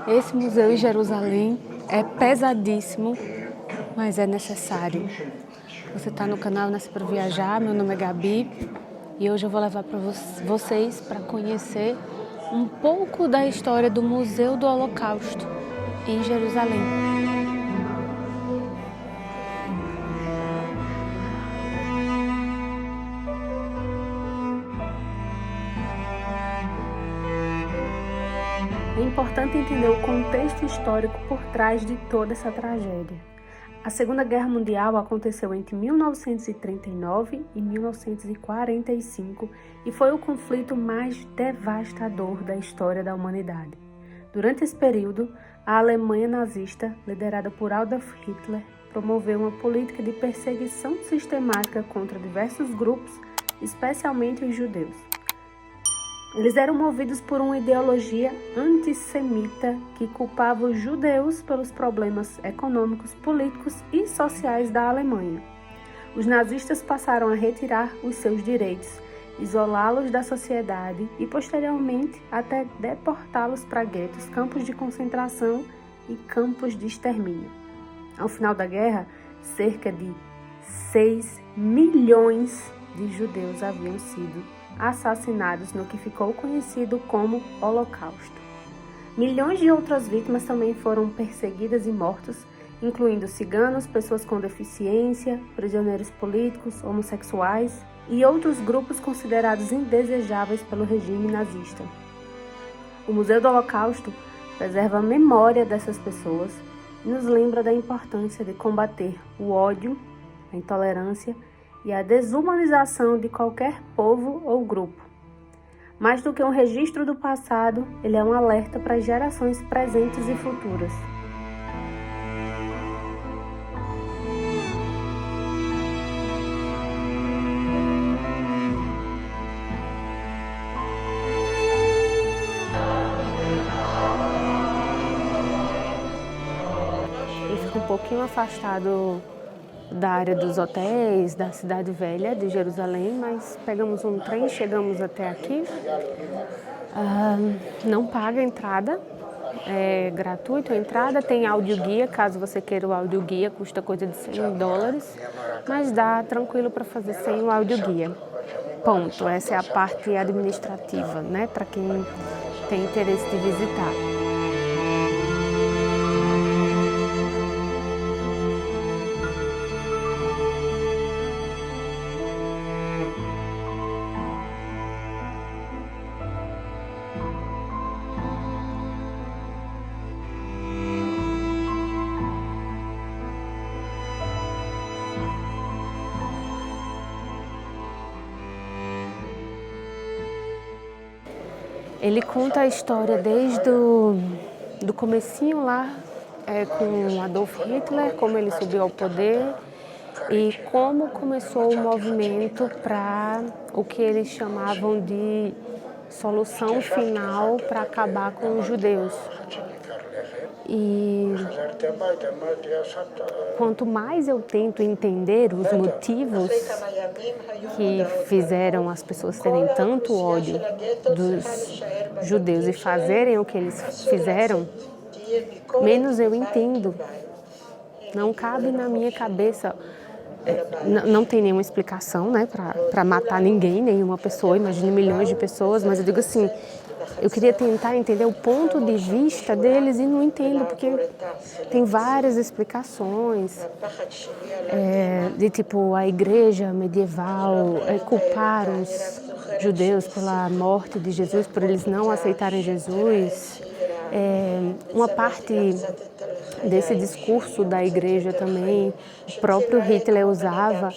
Esse museu em Jerusalém é pesadíssimo, mas é necessário. Você está no canal Nasce para Viajar, meu nome é Gabi e hoje eu vou levar para vocês para conhecer um pouco da história do Museu do Holocausto em Jerusalém. É importante entender o contexto histórico por trás de toda essa tragédia. A Segunda Guerra Mundial aconteceu entre 1939 e 1945 e foi o conflito mais devastador da história da humanidade. Durante esse período, a Alemanha nazista, liderada por Adolf Hitler, promoveu uma política de perseguição sistemática contra diversos grupos, especialmente os judeus. Eles eram movidos por uma ideologia antissemita que culpava os judeus pelos problemas econômicos, políticos e sociais da Alemanha. Os nazistas passaram a retirar os seus direitos, isolá-los da sociedade e, posteriormente, até deportá-los para guetos, campos de concentração e campos de extermínio. Ao final da guerra, cerca de 6 milhões de judeus haviam sido assassinados no que ficou conhecido como Holocausto. Milhões de outras vítimas também foram perseguidas e mortas, incluindo ciganos, pessoas com deficiência, prisioneiros políticos, homossexuais e outros grupos considerados indesejáveis pelo regime nazista. O Museu do Holocausto preserva a memória dessas pessoas e nos lembra da importância de combater o ódio, a intolerância e a desumanização de qualquer povo ou grupo. Mais do que um registro do passado, ele é um alerta para as gerações presentes e futuras. Ele fica um pouquinho afastado da área dos hotéis, da cidade velha de Jerusalém, mas pegamos um trem, chegamos até aqui. Não paga entrada, é gratuito a entrada, tem audioguia, caso você queira o audioguia, custa coisa de $100, mas dá tranquilo para fazer sem o audioguia. Ponto, essa é a parte administrativa, né, para quem tem interesse de visitar. Ele conta a história desde do comecinho lá, com Adolf Hitler, como ele subiu ao poder e como começou o movimento para o que eles chamavam de solução final para acabar com os judeus. E quanto mais eu tento entender os motivos que fizeram as pessoas terem tanto ódio dos judeus e fazerem o que eles fizeram, menos eu entendo. Não cabe na minha cabeça, não tem nenhuma explicação, né, para matar ninguém, nenhuma pessoa, imagine milhões de pessoas, mas eu digo assim, eu queria tentar entender o ponto de vista deles e não entendo, porque tem várias explicações, de tipo a igreja medieval culpar os judeus pela morte de Jesus, por eles não aceitarem Jesus. Uma parte desse discurso da igreja também, o próprio Hitler usava,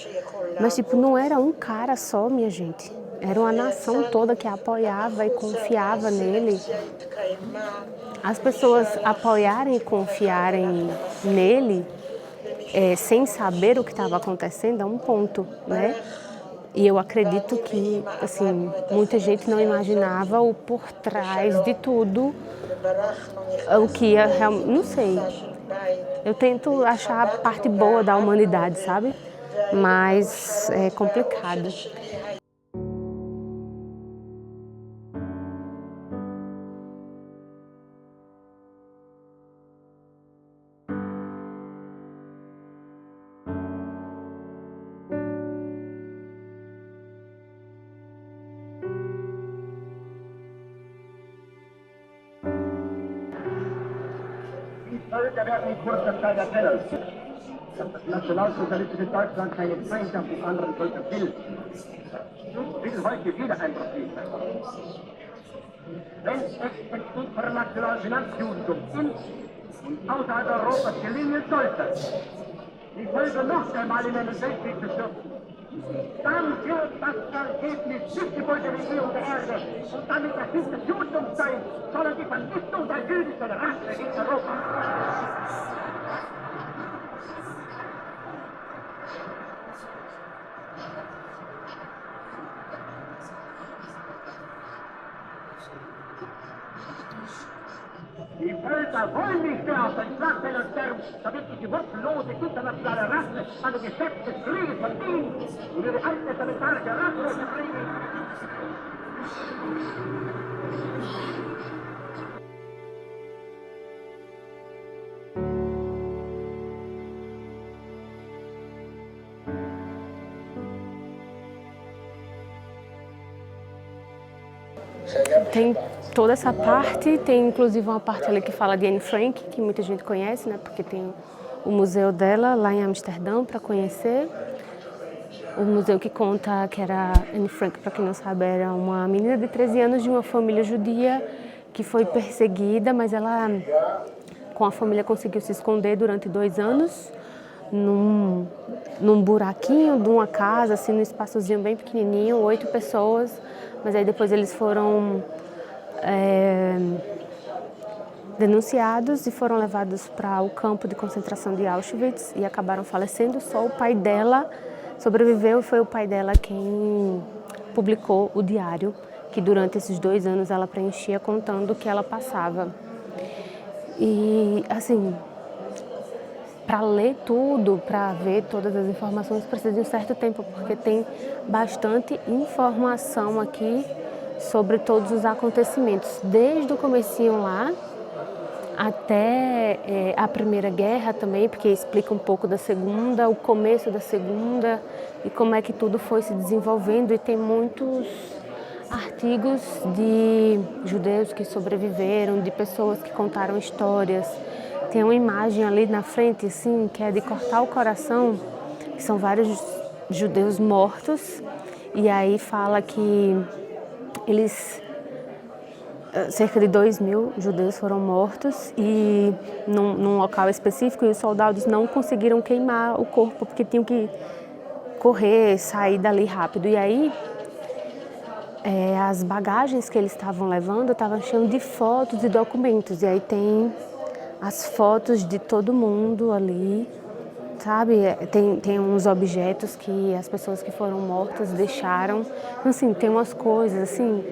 mas tipo, não era um cara só, minha gente. Era uma nação toda que apoiava e confiava nele. As pessoas apoiarem e confiarem nele, sem saber o que estava acontecendo, é um ponto, né? E eu acredito que, assim, muita gente não imaginava o por trás de tudo, o que ia realmente, não sei. Eu tento achar a parte boa da humanidade, sabe? Mas é complicado. Völker werden in kurzer Zeit erkennen, dass das nationalsozialistische Deutschland keine Feindschaft mit anderen Völkern will. Will heute wieder ein Profil sein. Wenn es dem internationalen Finanzjudentum in und außerhalb Europas gelingen sollte, die Völker noch einmal in einen Weltkrieg zu stürzen, dann wird das Ergebnis nicht die Bolschewisierung der Erde und damit der Sieg des Judentums sein, sondern die Vernichtung der jüdischen Rasse in Europa. Die Völker wollen nicht mehr auf den Schlachtfeldern sterben, damit sich die wurzellose internationale Rasse an den Geschäft des Krieges verdient und ihre alttestamentarische Rassenlose bringen. Tem toda essa parte, tem inclusive uma parte ali que fala de Anne Frank, que muita gente conhece, né? Porque tem o museu dela lá em Amsterdã para conhecer. O museu que conta que era Anne Frank, para quem não sabe, era uma menina de 13 anos de uma família judia que foi perseguida, mas ela com a família conseguiu se esconder durante 2 anos num buraquinho de uma casa, assim, num espaçozinho bem pequenininho, 8 pessoas, mas aí depois eles foram denunciados e foram levados para o campo de concentração de Auschwitz e acabaram falecendo. Só o pai dela sobreviveu e foi o pai dela quem publicou o diário que durante esses 2 anos ela preenchia contando o que ela passava. E assim, para ler tudo, para ver todas as informações, precisa de um certo tempo, porque tem bastante informação aqui sobre todos os acontecimentos, desde o comecinho lá até a Primeira Guerra também, porque explica um pouco da Segunda, o começo da Segunda e como é que tudo foi se desenvolvendo, e tem muitos artigos de judeus que sobreviveram, de pessoas que contaram histórias. Tem uma imagem ali na frente, assim, que é de cortar o coração, que são vários judeus mortos, e aí fala que cerca de 2.000 judeus foram mortos e num local específico, e os soldados não conseguiram queimar o corpo, porque tinham que correr, sair dali rápido. E aí as bagagens que eles estavam levando estavam cheias de fotos e documentos, e aí tem as fotos de todo mundo ali, sabe? Tem uns objetos que as pessoas que foram mortas deixaram. Assim, tem umas coisas assim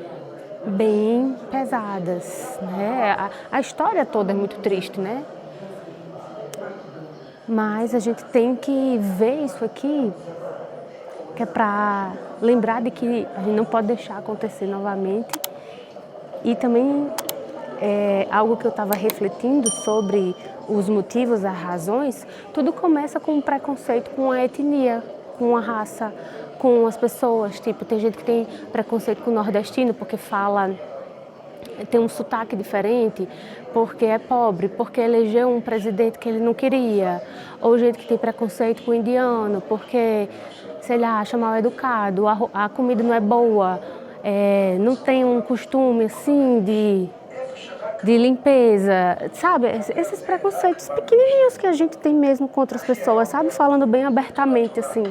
bem pesadas, né? A história toda é muito triste, né? Mas a gente tem que ver isso aqui, que é para lembrar de que a gente não pode deixar acontecer novamente. E também algo que eu estava refletindo sobre os motivos, as razões. Tudo começa com um preconceito com a etnia, com a raça, com as pessoas. Tipo, tem gente que tem preconceito com o nordestino porque tem um sotaque diferente, porque é pobre, porque elegeu um presidente que ele não queria. Ou gente que tem preconceito com o indiano porque, sei lá, acha mal educado, a comida não é boa, não tem um costume assim de limpeza, sabe? Esses preconceitos pequenininhos que a gente tem mesmo contra as pessoas, sabe? Falando bem abertamente, assim.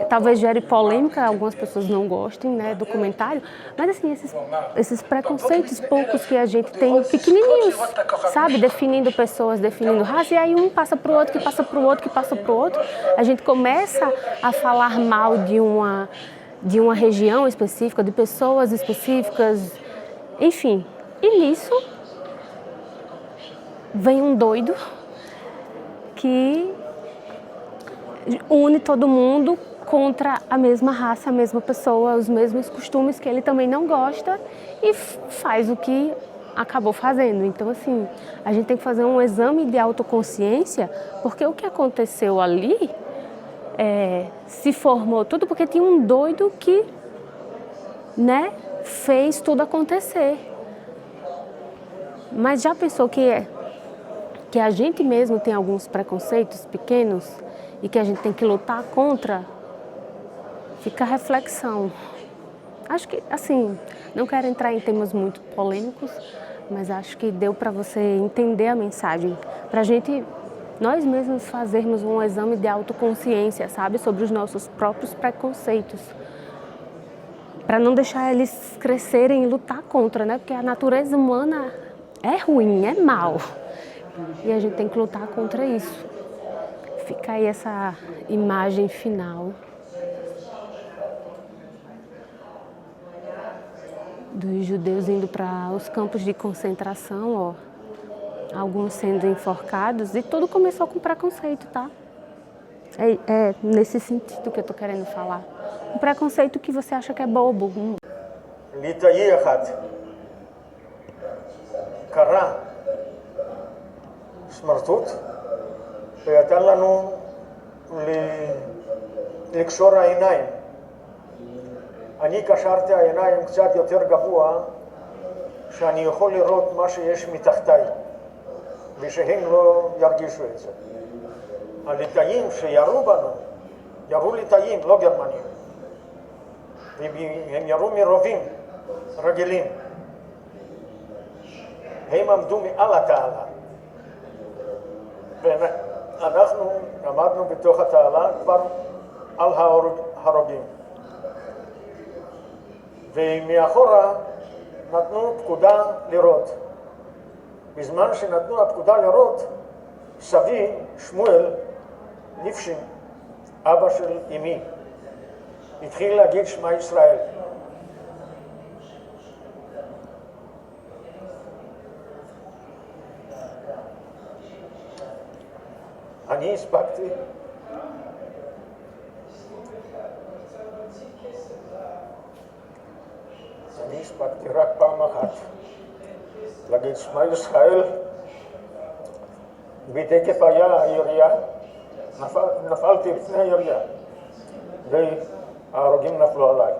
Talvez gere polêmica, algumas pessoas não gostem, né, do comentário, mas assim, esses preconceitos poucos que a gente tem, pequenininhos, sabe? Definindo pessoas, definindo raça, e aí um passa para o outro, que passa para o outro, que passa para o outro. A gente começa a falar mal de uma região específica, de pessoas específicas, enfim. E nisso vem um doido que une todo mundo contra a mesma raça, a mesma pessoa, os mesmos costumes que ele também não gosta, e faz o que acabou fazendo. Então, assim, a gente tem que fazer um exame de autoconsciência, porque o que aconteceu ali se formou tudo porque tinha um doido que, né, fez tudo acontecer. Mas já pensou que que a gente mesmo tem alguns preconceitos pequenos e que a gente tem que lutar contra, fica a reflexão. Acho que, assim, não quero entrar em temas muito polêmicos, mas acho que deu para você entender a mensagem. Para a gente, nós mesmos fazermos um exame de autoconsciência, sabe? Sobre os nossos próprios preconceitos. Para não deixar eles crescerem e lutar contra, né? Porque a natureza humana é ruim, é mal. E a gente tem que lutar contra isso. Fica aí essa imagem final dos judeus indo para os campos de concentração, ó, alguns sendo enforcados, e tudo começou com preconceito, tá? É nesse sentido que eu tô querendo falar. Um preconceito que você acha que é bobo. ליטאי אחד קרא סמרטוט ויתן לנו לקשור העיניים. אני קשרתי העיניים קצת יותר גבוה, שאני יכול לראות מה שיש מתחתיי, ושהם לא ירגישו את זה. הליטאים שירו בנו, ירו ליטאים, לא גרמנים. הם ירו מרובים רגילים. הם עמדו מעל התעלה. ואנחנו עמדנו בתוך התעלה כבר על ההרוגים. ומאחורה נתנו פקודה לירות. בזמן שנתנו הפקודה לירות, סבי, שמואל ליפשין, אבא של אמי, התחיל להגיד שמע ישראל. אני הספקתי רק פעם אחת להגיד שמע ישראל, בתקף היה הירייה, נפלתי לפני הירייה וההרוגים נפלו עליי.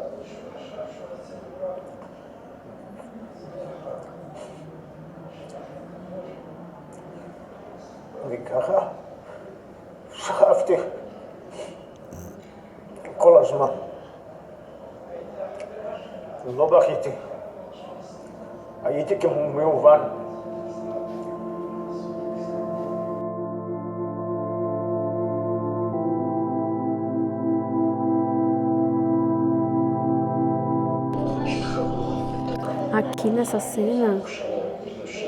וככה שכבתי כל הזמן, לא בכיתי, הייתי כמובן. Aqui nessa cena,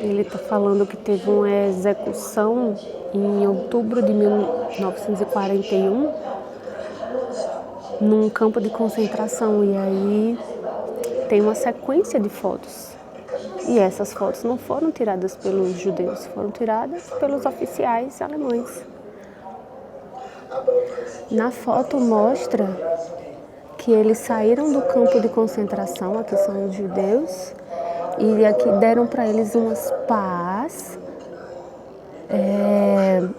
ele está falando que teve uma execução em outubro de 1941 num campo de concentração, e aí tem uma sequência de fotos. E essas fotos não foram tiradas pelos judeus, foram tiradas pelos oficiais alemães. Na foto mostra que eles saíram do campo de concentração, aqui são os judeus, e aqui deram para eles umas pás,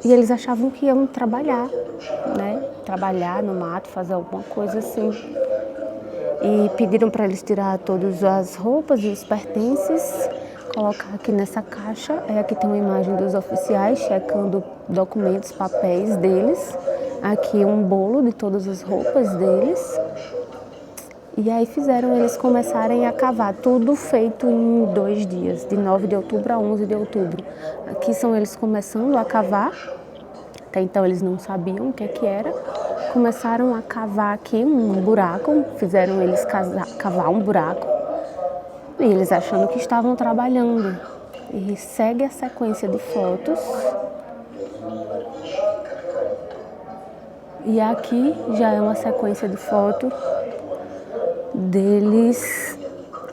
e eles achavam que iam trabalhar, né? Trabalhar no mato, fazer alguma coisa assim. E pediram para eles tirar todas as roupas e os pertences, colocar aqui nessa caixa. Aqui tem uma imagem dos oficiais checando documentos, papéis deles. Aqui um bolo de todas as roupas deles. E aí fizeram eles começarem a cavar, tudo feito em 2 dias, de 9 de outubro a 11 de outubro. Aqui são eles começando a cavar, até então eles não sabiam o que era. Começaram a cavar aqui um buraco, fizeram eles cavar um buraco, e eles achando que estavam trabalhando. E segue a sequência de fotos. E aqui já é uma sequência de fotos deles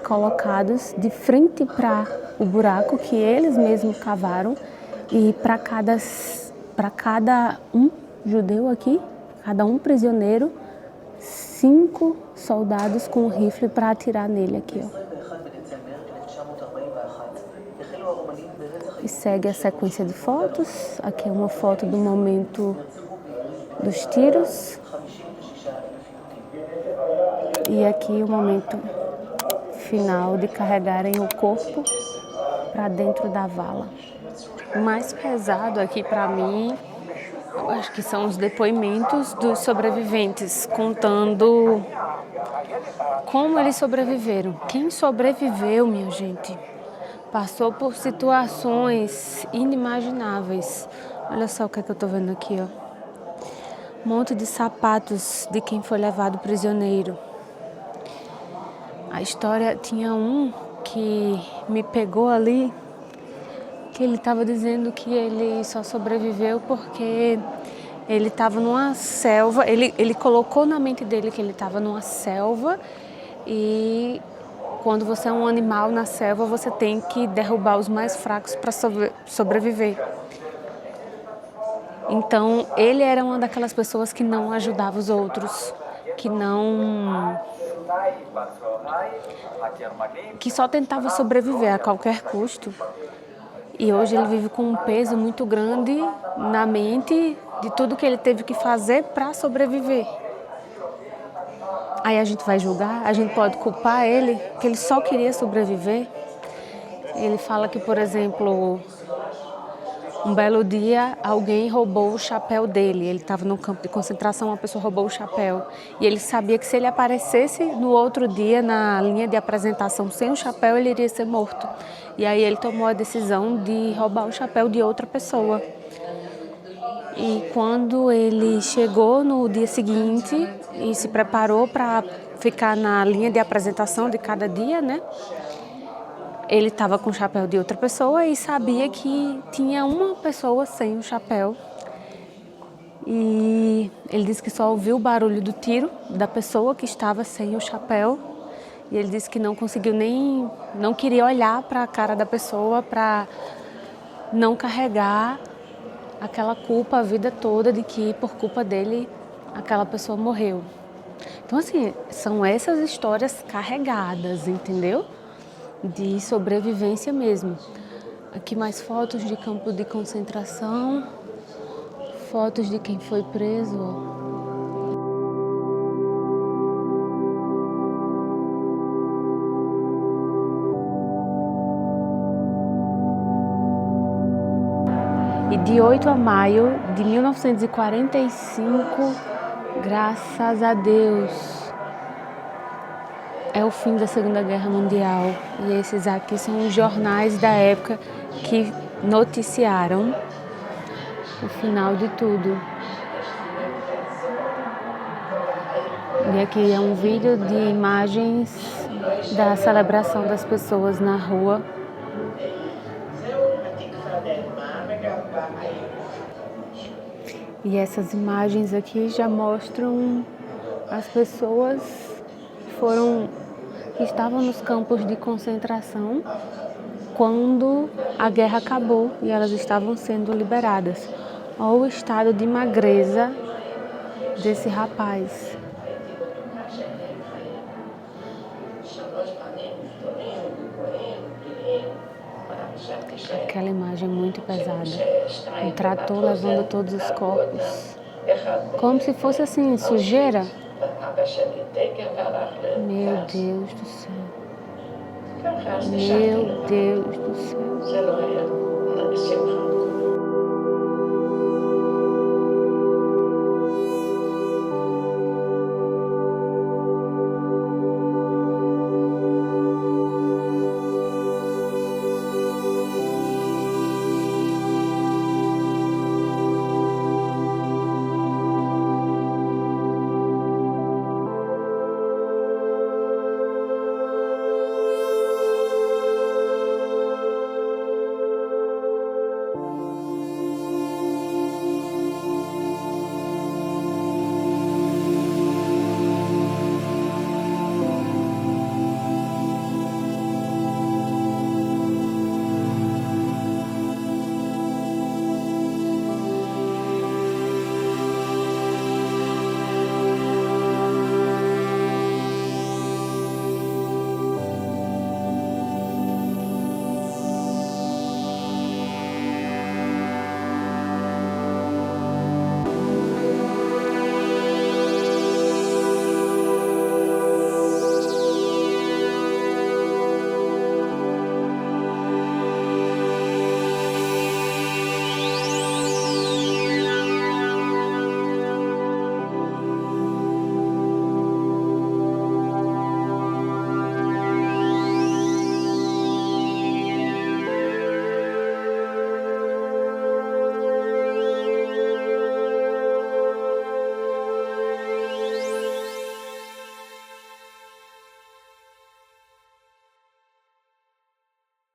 colocados de frente para o buraco que eles mesmos cavaram, e para cada um judeu aqui, cada um prisioneiro, 5 soldados com um rifle para atirar nele aqui, ó. E segue a sequência de fotos. Aqui é uma foto do momento dos tiros. E aqui o momento final de carregarem o corpo para dentro da vala. O mais pesado aqui para mim, eu acho que são os depoimentos dos sobreviventes, contando como eles sobreviveram. Quem sobreviveu, minha gente, passou por situações inimagináveis. Olha só o que é que eu tô vendo aqui, ó. Um monte de sapatos de quem foi levado prisioneiro. A história tinha um que me pegou ali, que ele estava dizendo que ele só sobreviveu porque ele estava numa selva. Ele colocou na mente dele que ele estava numa selva e quando você é um animal na selva, você tem que derrubar os mais fracos para sobreviver. Então, ele era uma daquelas pessoas que não ajudava os outros, que só tentava sobreviver a qualquer custo. E hoje ele vive com um peso muito grande na mente de tudo que ele teve que fazer para sobreviver. Aí a gente vai julgar, a gente pode culpar ele, que ele só queria sobreviver. Ele fala que, por exemplo, um belo dia alguém roubou o chapéu dele. Ele estava no campo de concentração, uma pessoa roubou o chapéu. E ele sabia que se ele aparecesse no outro dia na linha de apresentação sem o chapéu, ele iria ser morto. E aí ele tomou a decisão de roubar o chapéu de outra pessoa. E quando ele chegou no dia seguinte e se preparou para ficar na linha de apresentação de cada dia, né? Ele estava com o chapéu de outra pessoa e sabia que tinha uma pessoa sem o chapéu. E ele disse que só ouviu o barulho do tiro da pessoa que estava sem o chapéu. E ele disse que não conseguiu não queria olhar para a cara da pessoa para não carregar aquela culpa a vida toda de que por culpa dele aquela pessoa morreu. Então assim, são essas histórias carregadas, entendeu? De sobrevivência mesmo. Aqui mais fotos de campo de concentração, fotos de quem foi preso, ó. E de 8 a maio de 1945, graças a Deus, é o fim da Segunda Guerra Mundial. E esses aqui são os jornais da época que noticiaram o final de tudo. E aqui é um vídeo de imagens da celebração das pessoas na rua. E essas imagens aqui já mostram as pessoas que estavam nos campos de concentração quando a guerra acabou e elas estavam sendo liberadas. Olha o estado de magreza desse rapaz. Aquela imagem muito pesada. Um trator levando todos os corpos. Como se fosse assim, sujeira. Meu Deus do céu. Meu Deus do céu.